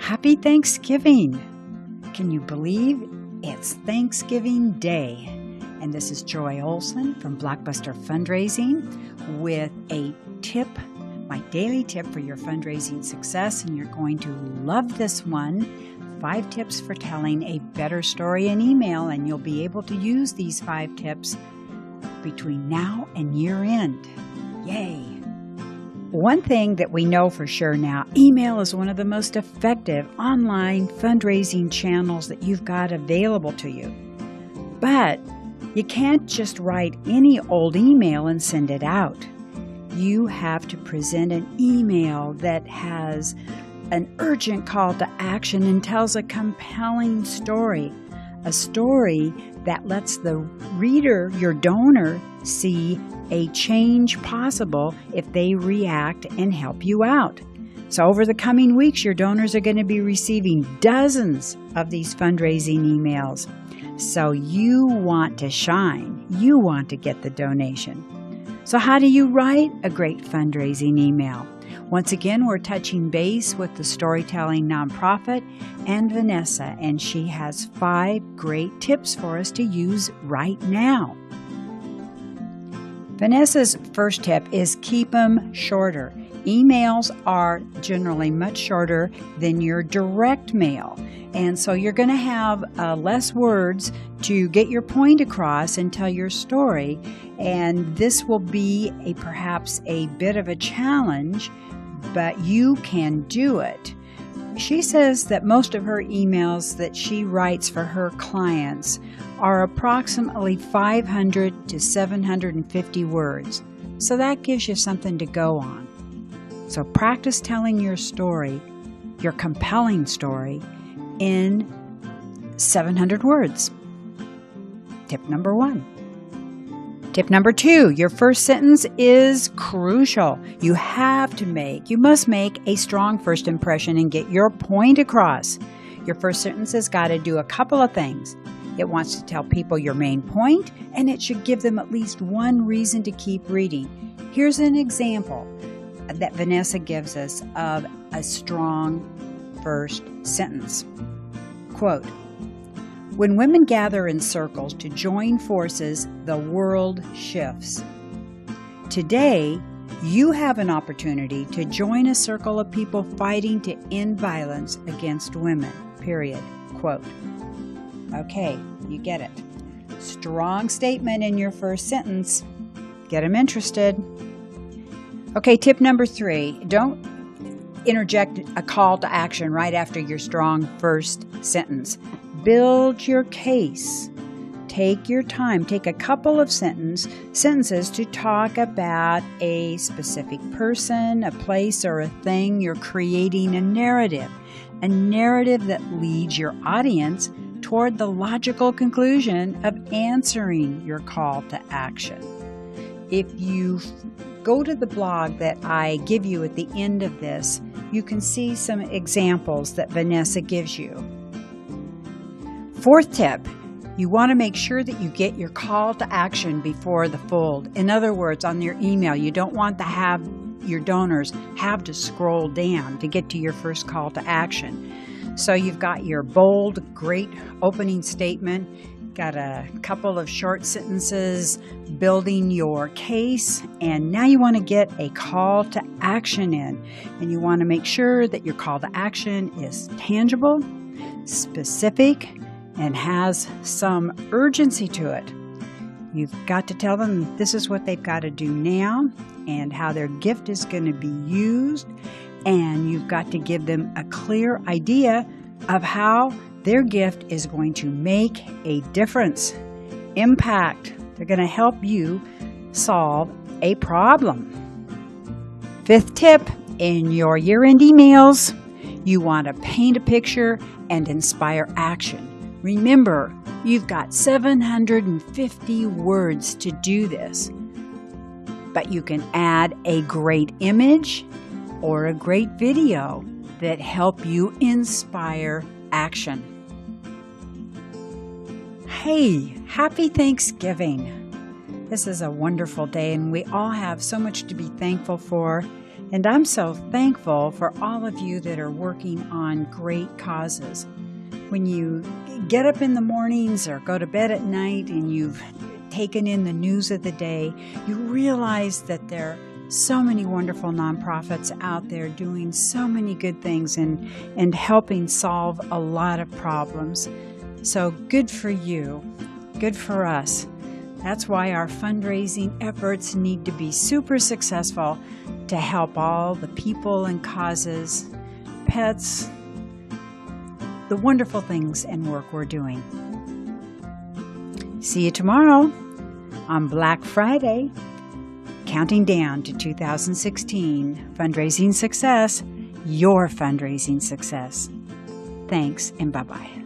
Happy Thanksgiving! Can you believe it's Thanksgiving Day? And this is Joy Olson from Blockbuster Fundraising with a tip, my daily tip for your fundraising success, and you're going to love this one. 5 tips for telling a better story in email, and you'll be able to use these 5 tips between now and year end. Yay! One thing that we know for sure now, email is one of the most effective online fundraising channels that you've got available to you. But you can't just write any old email and send it out. You have to present an email that has an urgent call to action and tells a compelling story. A story that lets the reader, your donor, see a change possible if they react and help you out. So over the coming weeks, your donors are going to be receiving dozens of these fundraising emails. So you want to shine. You want to get the donation. So how do you write a great fundraising email? Once again, we're touching base with the Storytelling Nonprofit and Vanessa, and she has 5 great tips for us to use right now. Vanessa's first tip is keep them shorter. Emails are generally much shorter than your direct mail, and so you're going to have less words to get your point across and tell your story, and this will be perhaps a bit of a challenge, but you can do it. She says that most of her emails that she writes for her clients are approximately 500 to 750 words. So that gives you something to go on. So practice telling your story, your compelling story, in 700 words. Tip number 1. Tip number 2, your first sentence is crucial. You must make a strong first impression and get your point across. Your first sentence has got to do a couple of things. It wants to tell people your main point, and it should give them at least one reason to keep reading. Here's an example that Vanessa gives us of a strong first sentence. Quote, "When women gather in circles to join forces, the world shifts. Today, you have an opportunity to join a circle of people fighting to end violence against women, period." Quote. Okay, you get it. Strong statement in your first sentence. Get them interested. Okay, tip number 3. Don't interject a call to action right after your strong first sentence. Build your case. Take your time. Take a couple of sentences to talk about a specific person, a place, or a thing. You're creating a narrative that leads your audience toward the logical conclusion of answering your call to action. If you go to the blog that I give you at the end of this, you can see some examples that Vanessa gives you. 4th tip, you want to make sure that you get your call to action before the fold. In other words, on your email, you don't want to have your donors have to scroll down to get to your first call to action. So you've got your bold, great opening statement, got a couple of short sentences building your case, and now you want to get a call to action in. And you want to make sure that your call to action is tangible, specific, and has some urgency to it. You've got to tell them this is what they've got to do now and how their gift is going to be used. And you've got to give them a clear idea of how their gift is going to make a difference, impact. They're going to help you solve a problem. 5th tip, in your year-end emails, you want to paint a picture and inspire action. Remember, you've got 750 words to do this, but you can add a great image or a great video that help you inspire action. Hey, happy Thanksgiving. This is a wonderful day, and we all have so much to be thankful for. And I'm so thankful for all of you that are working on great causes. When you get up in the mornings or go to bed at night and you've taken in the news of the day, you realize that there are so many wonderful nonprofits out there doing so many good things and helping solve a lot of problems. So good for you, good for us. That's why our fundraising efforts need to be super successful to help all the people and causes, pets, the wonderful things and work we're doing. See you tomorrow on Black Friday. Counting down to 2016, fundraising success, your fundraising success. Thanks and bye-bye.